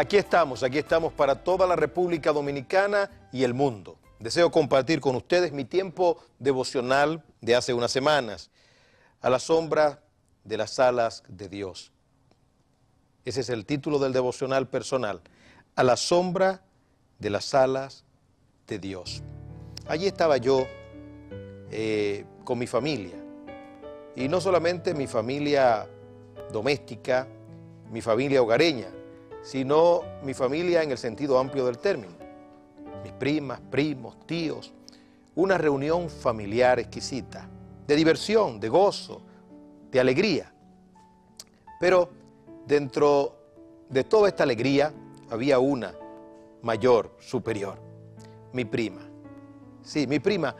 Aquí estamos para toda la República Dominicana y el mundo. Deseo compartir con ustedes mi tiempo devocional de hace unas semanas, a la sombra de las alas de Dios. Ese es el título del devocional personal, a la sombra de las alas de Dios. Allí estaba yo con mi familia, y no solamente mi familia doméstica, mi familia hogareña, sino mi familia en el sentido amplio del término. Mis primas, primos, tíos, una reunión familiar exquisita, de diversión, de gozo, de alegría. Pero dentro de toda esta alegría había una mayor, superior, mi prima. Sí, mi prima,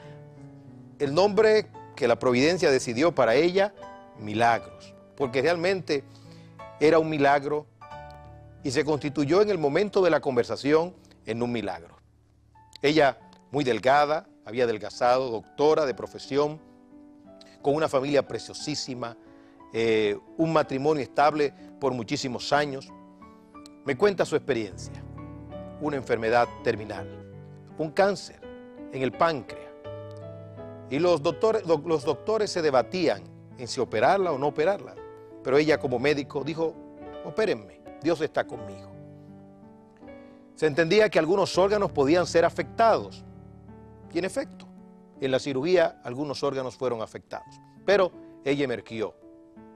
el nombre que la providencia decidió para ella, Milagros, porque realmente era un milagro y se constituyó en el momento de la conversación en un milagro. Ella, muy delgada, había adelgazado, doctora de profesión, con una familia preciosísima, un matrimonio estable por muchísimos años. Me cuenta su experiencia, una enfermedad terminal, un cáncer en el páncreas. Y los doctores se debatían en si operarla o no operarla. Pero ella como médico dijo, opérenme, Dios está conmigo. Se entendía que algunos órganos podían ser afectados. Y en efecto, en la cirugía algunos órganos fueron afectados. Pero ella emergió.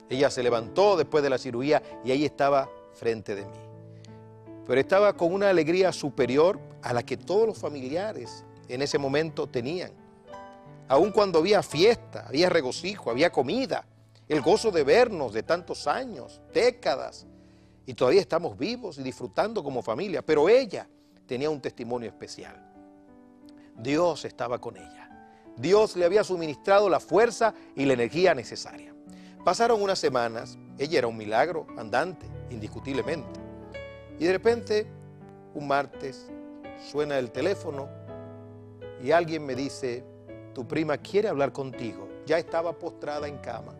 Ella se levantó después de la cirugía y ahí estaba frente de mí. Pero estaba con una alegría superior a la que todos los familiares en ese momento tenían. Aun cuando había fiesta, había regocijo, había comida, el gozo de vernos de tantos años, décadas, y todavía estamos vivos y disfrutando como familia, pero ella tenía un testimonio especial. Dios estaba con ella. Dios le había suministrado la fuerza y la energía necesaria. Pasaron unas semanas, ella era un milagro andante, indiscutiblemente, y de repente, un martes, suena el teléfono y alguien me dice, tu prima quiere hablar contigo. Ya estaba postrada en cama.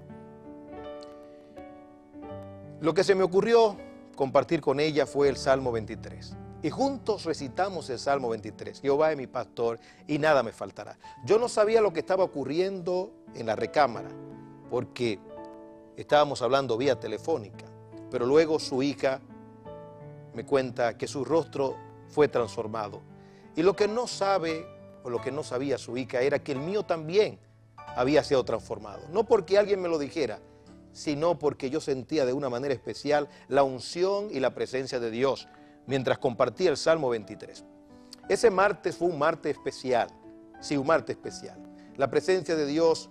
Lo que se me ocurrió compartir con ella fue el Salmo 23. Y juntos recitamos el Salmo 23. Jehová es mi pastor y nada me faltará. Yo no sabía lo que estaba ocurriendo en la recámara, porque estábamos hablando vía telefónica. Pero luego su hija me cuenta que su rostro fue transformado. Y lo que no sabe, o lo que no sabía su hija, era que el mío también había sido transformado. No porque alguien me lo dijera, sino porque yo sentía de una manera especial la unción y la presencia de Dios mientras compartía el Salmo 23. Ese martes fue un martes especial, sí, un martes especial. La presencia de Dios,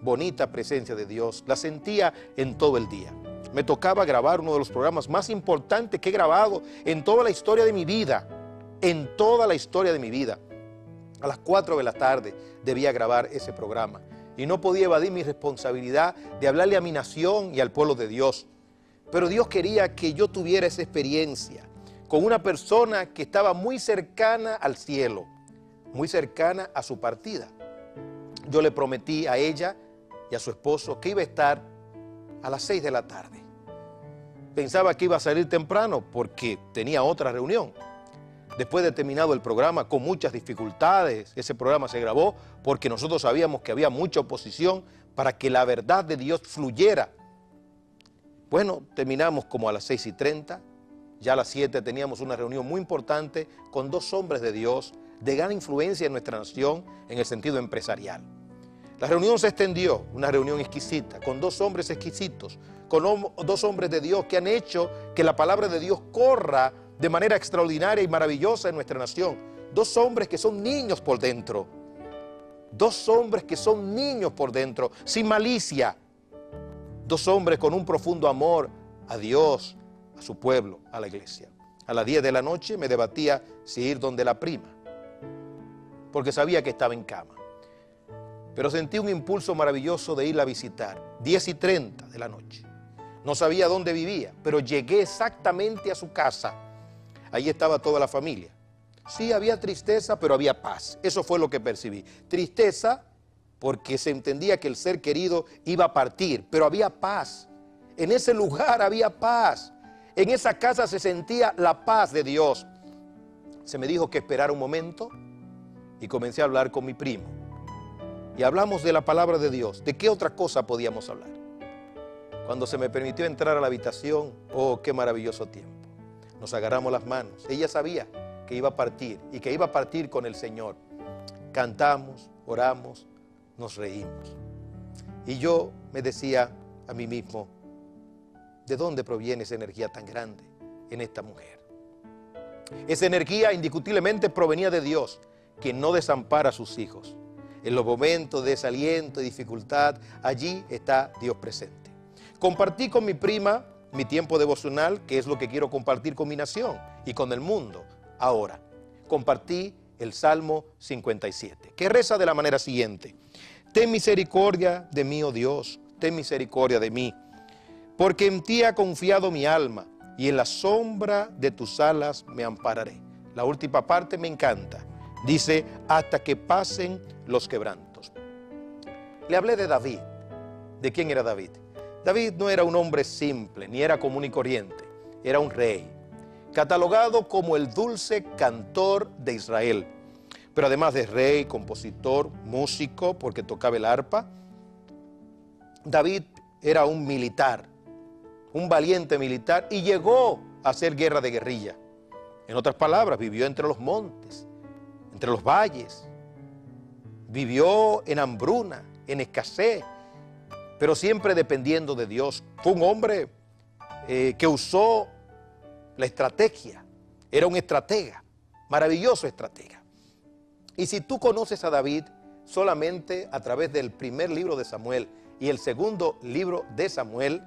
bonita presencia de Dios, la sentía en todo el día. Me tocaba grabar uno de los programas más importantes que he grabado en toda la historia de mi vida, en toda la historia de mi vida. A las 4 de la tarde debía grabar ese programa. Y no podía evadir mi responsabilidad de hablarle a mi nación y al pueblo de Dios. Pero Dios quería que yo tuviera esa experiencia con una persona que estaba muy cercana al cielo, muy cercana a su partida. Yo le prometí a ella y a su esposo que iba a estar a las 6 de la tarde. Pensaba que iba a salir temprano porque tenía otra reunión. Después de terminado el programa, con muchas dificultades, ese programa se grabó porque nosotros sabíamos que había mucha oposición para que la verdad de Dios fluyera. Bueno, terminamos como a las 6:30, ya a las 7 teníamos una reunión muy importante con 2 hombres de Dios, de gran influencia en nuestra nación en el sentido empresarial. La reunión se extendió, una reunión exquisita, con 2 hombres exquisitos, con 2 hombres de Dios que han hecho que la palabra de Dios corra de manera extraordinaria y maravillosa en nuestra nación. 2 hombres que son niños por dentro. 2 hombres que son niños por dentro, sin malicia. 2 hombres con un profundo amor a Dios, a su pueblo, a la iglesia. A las 10 de la noche me debatía si ir donde la prima, porque sabía que estaba en cama. Pero sentí un impulso maravilloso de irla a visitar. 10:30 de la noche. No sabía dónde vivía, pero llegué exactamente a su casa. Allí estaba toda la familia. Sí, había tristeza, pero había paz. Eso fue lo que percibí. Tristeza porque se entendía que el ser querido iba a partir, pero había paz. En ese lugar había paz. En esa casa se sentía la paz de Dios. Se me dijo que esperara un momento y comencé a hablar con mi primo. Y hablamos de la palabra de Dios. ¿De qué otra cosa podíamos hablar? Cuando se me permitió entrar a la habitación, oh, qué maravilloso tiempo. Nos agarramos las manos. Ella sabía que iba a partir y que iba a partir con el Señor. Cantamos, oramos, nos reímos. Y yo me decía a mí mismo, ¿de dónde proviene esa energía tan grande en esta mujer? Esa energía indiscutiblemente provenía de Dios, que no desampara a sus hijos. En los momentos de desaliento y dificultad, allí está Dios presente. Compartí con mi prima mi tiempo devocional, que es lo que quiero compartir con mi nación y con el mundo. Ahora, compartí el Salmo 57, que reza de la manera siguiente: ten misericordia de mí, oh Dios, ten misericordia de mí, porque en ti ha confiado mi alma, y en la sombra de tus alas me ampararé. La última parte me encanta. Dice, hasta que pasen los quebrantos. Le hablé de David. ¿De quién era David? David no era un hombre simple, ni era común y corriente. Era un rey, catalogado como el dulce cantor de Israel. Pero además de rey, compositor, músico, porque tocaba el arpa, David era un militar, un valiente militar, y llegó a hacer guerra de guerrilla. En otras palabras, vivió entre los montes, entre los valles, vivió en hambruna, en escasez, pero siempre dependiendo de Dios. Fue un hombre que usó la estrategia, era un estratega, maravilloso estratega. Y si tú conoces a David solamente a través del primer libro de Samuel y el segundo libro de Samuel,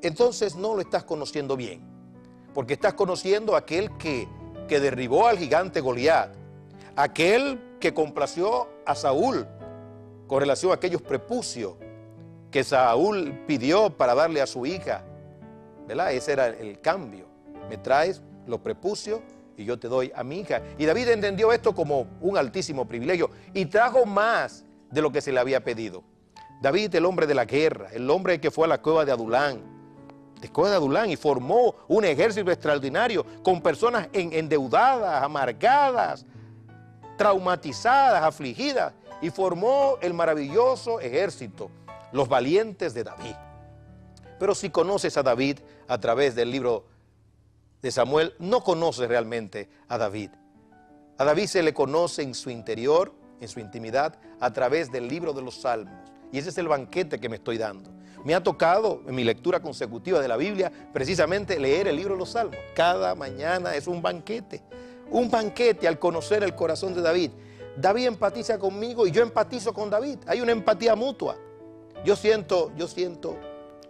entonces no lo estás conociendo bien, porque estás conociendo a aquel que derribó al gigante Goliat, aquel que complació a Saúl con relación a aquellos prepucios que Saúl pidió para darle a su hija, ¿verdad? Ese era el cambio. Me traes los prepucios y yo te doy a mi hija. Y David entendió esto como un altísimo privilegio y trajo más de lo que se le había pedido. David, el hombre de la guerra, el hombre que fue a la cueva de Adulán, y formó un ejército extraordinario con personas endeudadas, amargadas, traumatizadas, afligidas, y formó el maravilloso ejército, los valientes de David. Pero si conoces a David a través del libro de Samuel, no conoces realmente a David. A David se le conoce en su interior, en su intimidad, a través del libro de los Salmos. Y ese es el banquete que me estoy dando. Me ha tocado en mi lectura consecutiva de la Biblia precisamente leer el libro de los Salmos. Cada mañana es un banquete al conocer el corazón de David. David empatiza conmigo y yo empatizo con David. Hay una empatía mutua. Yo siento,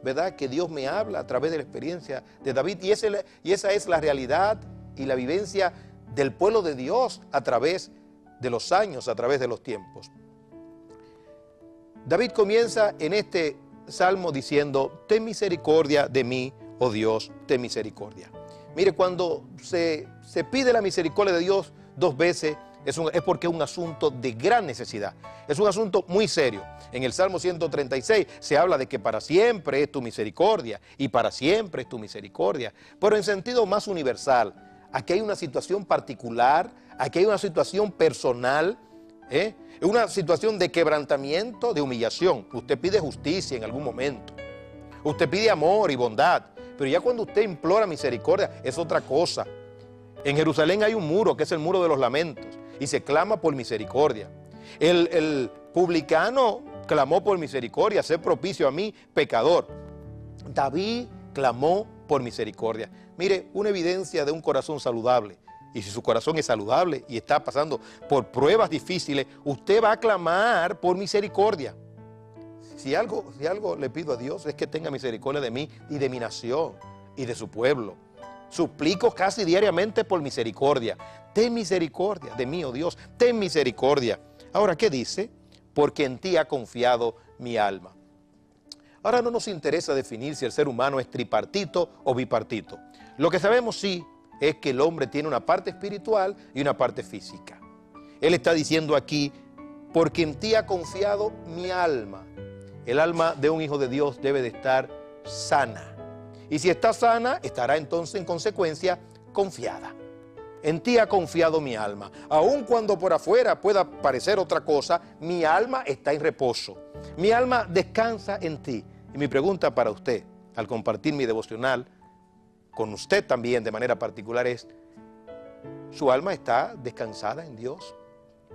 ¿verdad?, que Dios me habla a través de la experiencia de David, y esa es la realidad y la vivencia del pueblo de Dios a través de los años, a través de los tiempos. David comienza en este salmo diciendo, ten misericordia de mí, oh Dios, ten misericordia. Mire, cuando se pide la misericordia de Dios dos veces, es porque es un asunto de gran necesidad. Es un asunto muy serio. En el Salmo 136 se habla de que para siempre es tu misericordia y para siempre es tu misericordia. Pero en sentido más universal, aquí hay una situación particular, aquí hay una situación personal, una situación de quebrantamiento, de humillación. Usted pide justicia en algún momento. Usted pide amor y bondad. Pero ya cuando usted implora misericordia es otra cosa. En Jerusalén hay un muro que es el muro de los lamentos y se clama por misericordia. El publicano clamó por misericordia, sé propicio a mí, pecador. David clamó por misericordia. Mire, una evidencia de un corazón saludable. Y si su corazón es saludable y está pasando por pruebas difíciles, usted va a clamar por misericordia. Si algo le pido a Dios es que tenga misericordia de mí y de mi nación y de su pueblo. Suplico casi diariamente por misericordia. Ten misericordia de mí, oh Dios, ten misericordia. Ahora, ¿qué dice? Porque en ti ha confiado mi alma. Ahora no nos interesa definir si el ser humano es tripartito o bipartito. Lo que sabemos sí es que el hombre tiene una parte espiritual y una parte física. Él está diciendo aquí, porque en ti ha confiado mi alma. El alma de un hijo de Dios debe de estar sana. Y si está sana, estará entonces en consecuencia confiada. En ti ha confiado mi alma. Aun cuando por afuera pueda parecer otra cosa, mi alma está en reposo. Mi alma descansa en ti. Y mi pregunta para usted, al compartir mi devocional, con usted también de manera particular es, ¿su alma está descansada en Dios?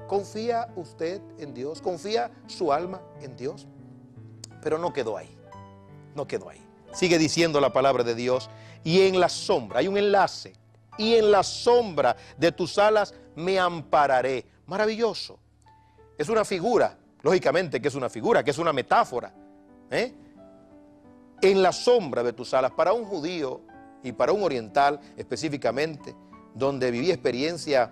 ¿Confía usted en Dios? ¿Confía su alma en Dios? Pero no quedó ahí, no quedó ahí. Sigue diciendo la palabra de Dios, y en la sombra, hay un enlace, y en la sombra de tus alas me ampararé. Maravilloso. Es una figura, lógicamente que es una figura, que es una metáfora. En la sombra de tus alas, para un judío y para un oriental específicamente, donde vivía experiencias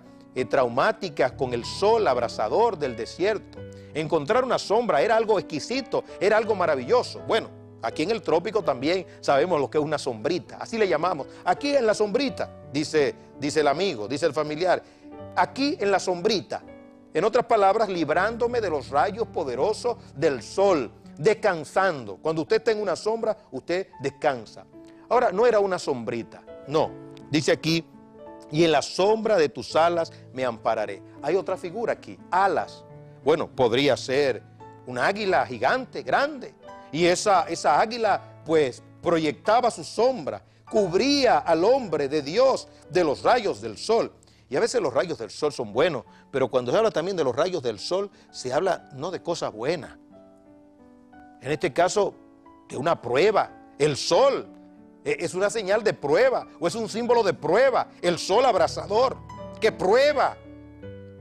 traumáticas con el sol abrasador del desierto, encontrar una sombra era algo exquisito, era algo maravilloso. Bueno, aquí en el trópico también sabemos lo que es una sombrita, así le llamamos. Aquí en la sombrita, dice el amigo, dice el familiar, aquí en la sombrita. En otras palabras, librándome de los rayos poderosos del sol, descansando. Cuando usted está en una sombra, usted descansa. Ahora, no era una sombrita, no. Dice aquí, y en la sombra de tus alas me ampararé. Hay otra figura aquí, alas. Bueno, podría ser una águila gigante, grande. Y esa águila, pues, proyectaba su sombra, cubría al hombre de Dios de los rayos del sol. Y a veces los rayos del sol son buenos, pero cuando se habla también de los rayos del sol, se habla no de cosas buenas. En este caso, de una prueba. El sol es una señal de prueba, o es un símbolo de prueba. El sol abrasador, que prueba.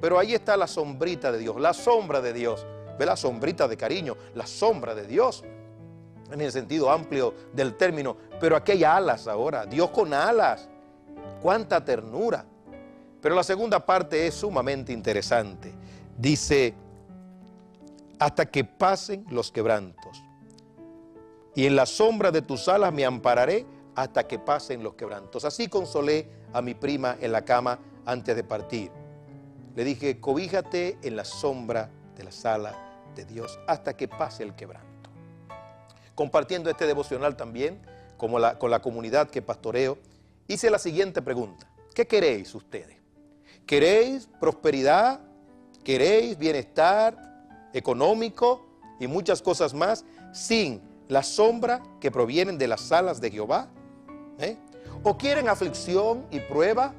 Pero ahí está la sombrita de Dios, la sombra de Dios. Ve la sombrita de cariño, la sombra de Dios, en el sentido amplio del término. Pero aquí hay alas ahora, Dios con alas. ¡Cuánta ternura! Pero la segunda parte es sumamente interesante. Dice, hasta que pasen los quebrantos. Y en la sombra de tus alas me ampararé hasta que pasen los quebrantos. Así consolé a mi prima en la cama antes de partir. Le dije, cobíjate en la sombra de las alas de Dios hasta que pase el quebranto. Compartiendo este devocional también con la comunidad que pastoreo, hice la siguiente pregunta. ¿Qué queréis ustedes? ¿Queréis prosperidad? ¿Queréis bienestar económico y muchas cosas más sin la sombra que provienen de las alas de Jehová? ¿O quieren aflicción y prueba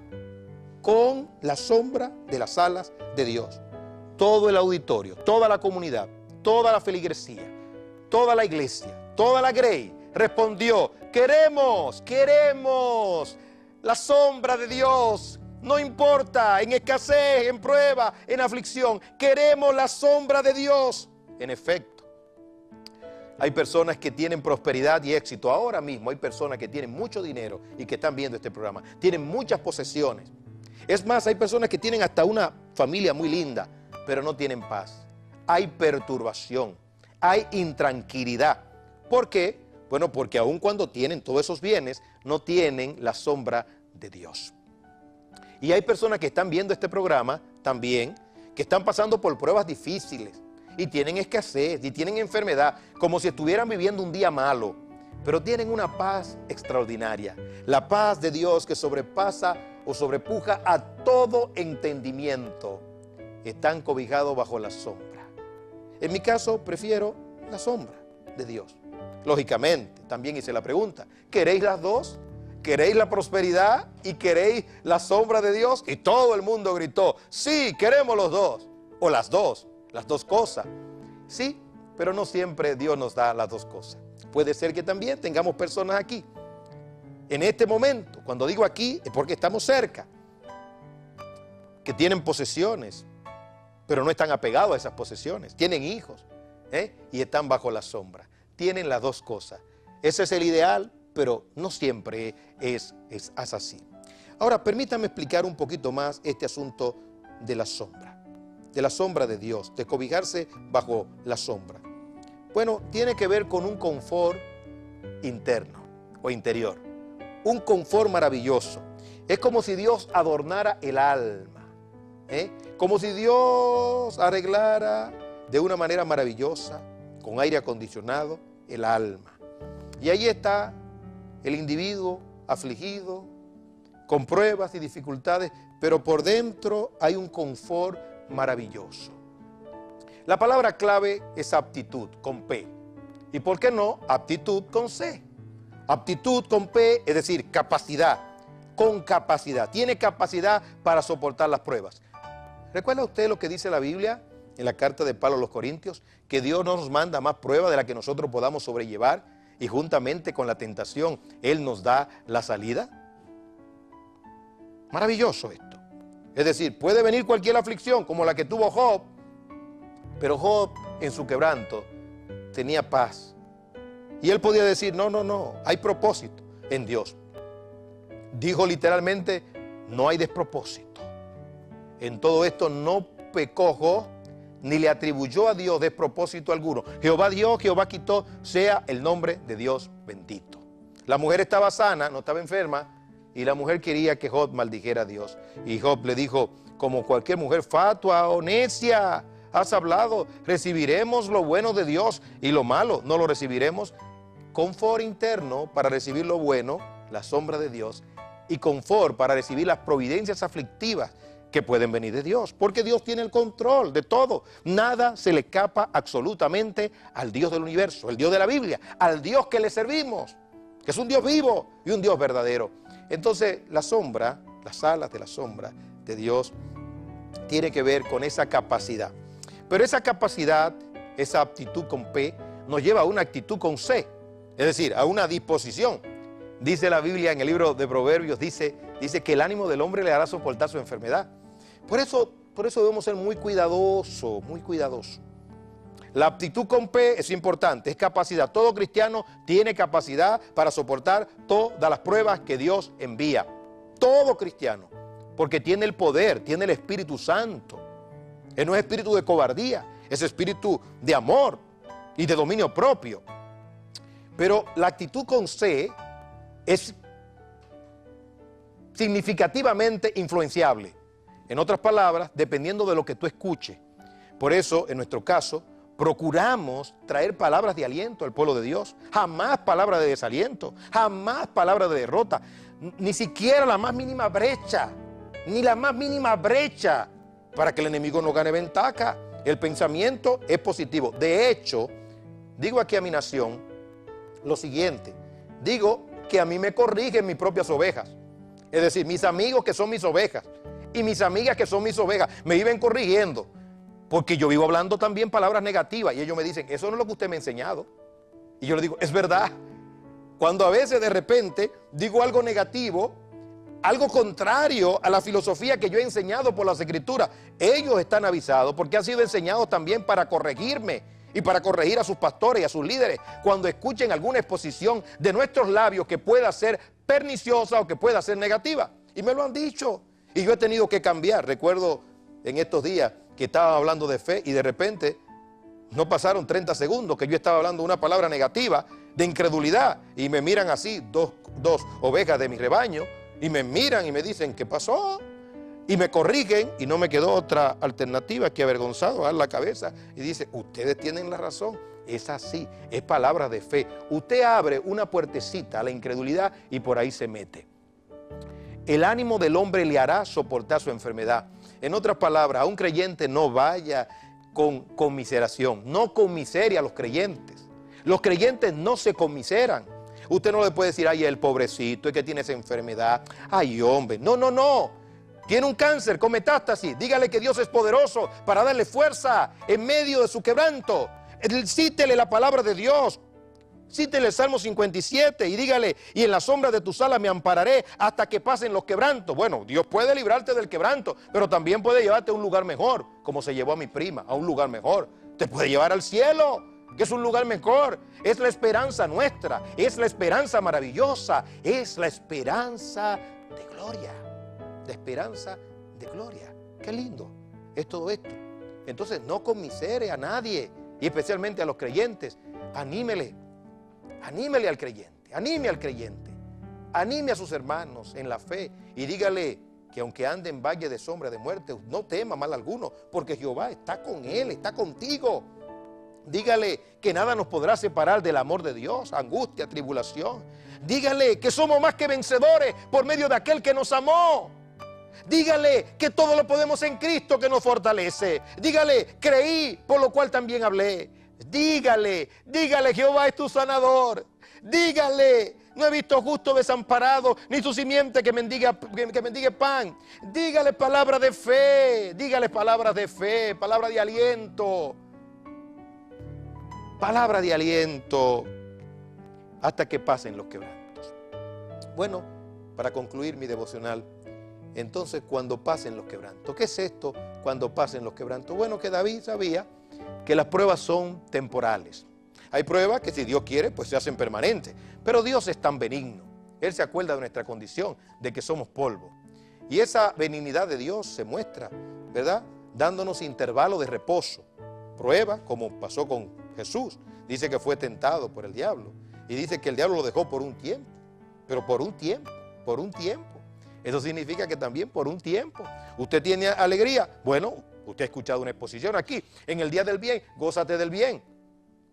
con la sombra de las alas de Dios? Todo el auditorio, toda la comunidad, toda la feligresía, toda la iglesia, toda la grey respondió, queremos la sombra de Dios. No importa, en escasez, en prueba, en aflicción, queremos la sombra de Dios. En efecto, hay personas que tienen prosperidad y éxito. Ahora mismo hay personas que tienen mucho dinero y que están viendo este programa. Tienen muchas posesiones. Es más, hay personas que tienen hasta una familia muy linda, pero no tienen paz. Hay perturbación, hay intranquilidad. ¿Por qué? Bueno, porque aun cuando tienen todos esos bienes, no tienen la sombra de Dios. Y hay personas que están viendo este programa también, que están pasando por pruebas difíciles y tienen escasez y tienen enfermedad, como si estuvieran viviendo un día malo, pero tienen una paz extraordinaria, la paz de Dios que sobrepasa o sobrepuja a todo entendimiento. Están cobijados bajo la sombra. En mi caso, prefiero la sombra de Dios. Lógicamente, también hice la pregunta, ¿queréis las dos? ¿Queréis la prosperidad y queréis la sombra de Dios? Y todo el mundo gritó, sí, queremos los dos, o las dos cosas. Sí, pero no siempre Dios nos da las dos cosas. Puede ser que también tengamos personas aquí, en este momento, cuando digo aquí es porque estamos cerca, que tienen posesiones, pero no están apegados a esas posesiones, tienen hijos, y están bajo la sombra. Tienen las dos cosas. Ese es el ideal, pero no siempre es así. Ahora, permítame explicar un poquito más este asunto de la sombra de Dios, de cobijarse bajo la sombra. Bueno, tiene que ver con un confort interno o interior, un confort maravilloso. Es como si Dios adornara el alma, como si Dios arreglara de una manera maravillosa, con aire acondicionado, el alma. Y ahí está el individuo afligido, con pruebas y dificultades, pero por dentro hay un confort maravilloso. La palabra clave es aptitud, con P. ¿Y por qué no aptitud con C? Aptitud con P, es decir, capacidad, con capacidad. Tiene capacidad para soportar las pruebas. ¿Recuerda usted lo que dice la Biblia en la carta de Pablo a los Corintios? Que Dios no nos manda más pruebas de la que nosotros podamos sobrellevar y juntamente con la tentación Él nos da la salida. Maravilloso esto. Es decir, puede venir cualquier aflicción como la que tuvo Job, pero Job en su quebranto tenía paz. Y él podía decir, no, hay propósito en Dios. Dijo literalmente, no hay despropósito. En todo esto no pecó Job, ni le atribuyó a Dios despropósito alguno. Jehová dio, Jehová quitó, sea el nombre de Dios bendito. La mujer estaba sana, no estaba enferma, y la mujer quería que Job maldijera a Dios. Y Job le dijo, como cualquier mujer fatua o necia, has hablado, recibiremos lo bueno de Dios y lo malo no lo recibiremos. Confort interno para recibir lo bueno, la sombra de Dios, y confort para recibir las providencias aflictivas que pueden venir de Dios, porque Dios tiene el control de todo. Nada se le escapa absolutamente al Dios del universo, el Dios de la Biblia, al Dios que le servimos, que es un Dios vivo y un Dios verdadero. Entonces la sombra, las alas de la sombra de Dios tiene que ver con esa capacidad. Pero esa capacidad, esa aptitud con P, nos lleva a una actitud con C, es decir, a una disposición. Dice la Biblia en el libro de Proverbios, dice que el ánimo del hombre le hará soportar su enfermedad. Por eso debemos ser muy cuidadosos, muy cuidadosos. La aptitud con P es importante, es capacidad. Todo cristiano tiene capacidad para soportar todas las pruebas que Dios envía. Todo cristiano, porque tiene el poder, tiene el Espíritu Santo. No es espíritu de cobardía, es espíritu de amor y de dominio propio. Pero la actitud con C es significativamente influenciable. En otras palabras, dependiendo de lo que tú escuches. Por eso, en nuestro caso, procuramos traer palabras de aliento al pueblo de Dios. Jamás palabras de desaliento, jamás palabras de derrota, ni siquiera la más mínima brecha, ni la más mínima brecha para que el enemigo no gane ventaja. El pensamiento es positivo. De hecho, digo aquí a mi nación lo siguiente, digo que a mí me corrigen mis propias ovejas. Es decir, mis amigos que son mis ovejas y mis amigas que son mis ovejas me viven corrigiendo. Porque yo vivo hablando también palabras negativas y ellos me dicen, eso no es lo que usted me ha enseñado. Y yo les digo, es verdad. Cuando a veces de repente digo algo negativo, algo contrario a la filosofía que yo he enseñado por las Escrituras, ellos están avisados porque han sido enseñados también para corregirme y para corregir a sus pastores y a sus líderes cuando escuchen alguna exposición de nuestros labios que pueda ser perniciosa o que pueda ser negativa. Y me lo han dicho y yo he tenido que cambiar. Recuerdo en estos días que estaba hablando de fe y de repente no pasaron 30 segundos que yo estaba hablando una palabra negativa de incredulidad y me miran así dos ovejas de mi rebaño y me miran y me dicen ¿qué pasó? Y me corrigen y no me quedó otra alternativa que avergonzado dar la cabeza y dice ustedes tienen la razón, es así, es palabra de fe. Usted abre una puertecita a la incredulidad y por ahí se mete. El ánimo del hombre le hará soportar su enfermedad. En otras palabras, a un creyente no vaya con conmiseración, no conmisere a los creyentes. Los creyentes no se conmiseran. Usted no le puede decir, ay, el pobrecito, es que tiene esa enfermedad. Ay, hombre, no. Tiene un cáncer con metástasis. Dígale que Dios es poderoso para darle fuerza en medio de su quebranto. Cítele la palabra de Dios. Cítele el Salmo 57 y dígale, y en la sombra de tus alas me ampararé hasta que pasen los quebrantos. Bueno, Dios puede librarte del quebranto, pero también puede llevarte a un lugar mejor, como se llevó a mi prima, a un lugar mejor. Te puede llevar al cielo, que es un lugar mejor. Es la esperanza nuestra, es la esperanza maravillosa, es la esperanza de gloria. La esperanza de gloria. Qué lindo es todo esto. Entonces no conmisere a nadie, y especialmente a los creyentes. Anímele al creyente, anime al creyente, anime a sus hermanos en la fe y dígale que aunque ande en valle de sombra de muerte, no tema mal alguno, porque Jehová está con él, está contigo. Dígale que nada nos podrá separar del amor de Dios, angustia, tribulación. Dígale que somos más que vencedores por medio de aquel que nos amó. Dígale que todo lo podemos en Cristo que nos fortalece. Dígale, creí, por lo cual también hablé. Dígale, Jehová es tu sanador. Dígale, no he visto justo desamparado, ni su simiente que mendigue pan. Dígale palabras de fe, palabra de aliento. Palabra de aliento hasta que pasen los quebrantos. Bueno, para concluir mi devocional, entonces cuando pasen los quebrantos, ¿qué es esto cuando pasen los quebrantos? Bueno, que David sabía que las pruebas son temporales. Hay pruebas que si Dios quiere, pues se hacen permanentes. Pero Dios es tan benigno. Él se acuerda de nuestra condición, de que somos polvo. Y esa benignidad de Dios se muestra, ¿verdad? Dándonos intervalos de reposo. Prueba, como pasó con Jesús. Dice que fue tentado por el diablo. Y dice que el diablo lo dejó por un tiempo. Pero por un tiempo. Eso significa que también por un tiempo. ¿Usted tiene alegría? Bueno, usted ha escuchado una exposición aquí. En el día del bien, gózate del bien.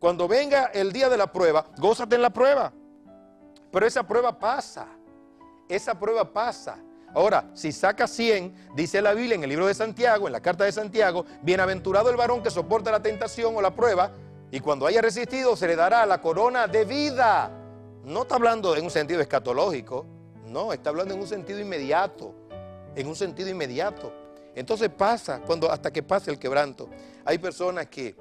Cuando venga el día de la prueba, gózate en la prueba. Pero esa prueba pasa. Ahora, si saca 100, dice la Biblia en el libro de Santiago, en la carta de Santiago, bienaventurado el varón que soporta la tentación o la prueba, y cuando haya resistido se le dará la corona de vida. No está hablando en un sentido escatológico, no, está hablando en un sentido inmediato. Entonces pasa, hasta que pase el quebranto. Hay personas que,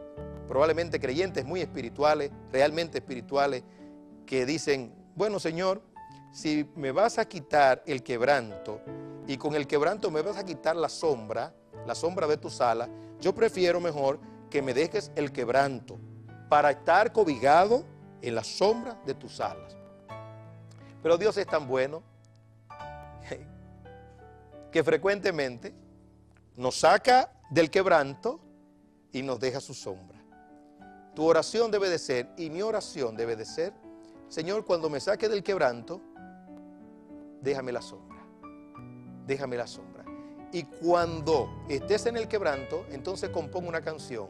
probablemente creyentes muy espirituales, realmente espirituales, que dicen, bueno, Señor, si me vas a quitar el quebranto y con el quebranto me vas a quitar la sombra de tus alas, yo prefiero mejor que me dejes el quebranto para estar cobijado en la sombra de tus alas. Pero Dios es tan bueno que frecuentemente nos saca del quebranto y nos deja su sombra. Tu oración debe de ser, y mi oración debe de ser, Señor, cuando me saque del quebranto, déjame la sombra. Y cuando estés en el quebranto, entonces compongo una canción.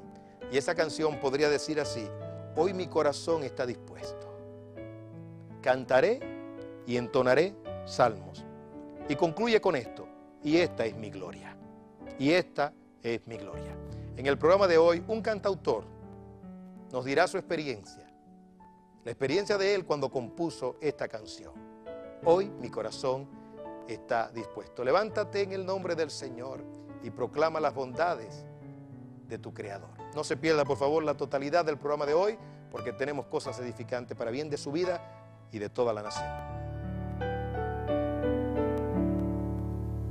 Y esa canción podría decir así: hoy mi corazón está dispuesto. Cantaré y entonaré salmos. Y concluye con esto: y esta es mi gloria. En el programa de hoy, un cantautor nos dirá su experiencia. La experiencia de él cuando compuso esta canción. Hoy mi corazón está dispuesto. Levántate en el nombre del Señor y proclama las bondades de tu Creador. No se pierda, por favor, la totalidad del programa de hoy, porque tenemos cosas edificantes para bien de su vida y de toda la nación.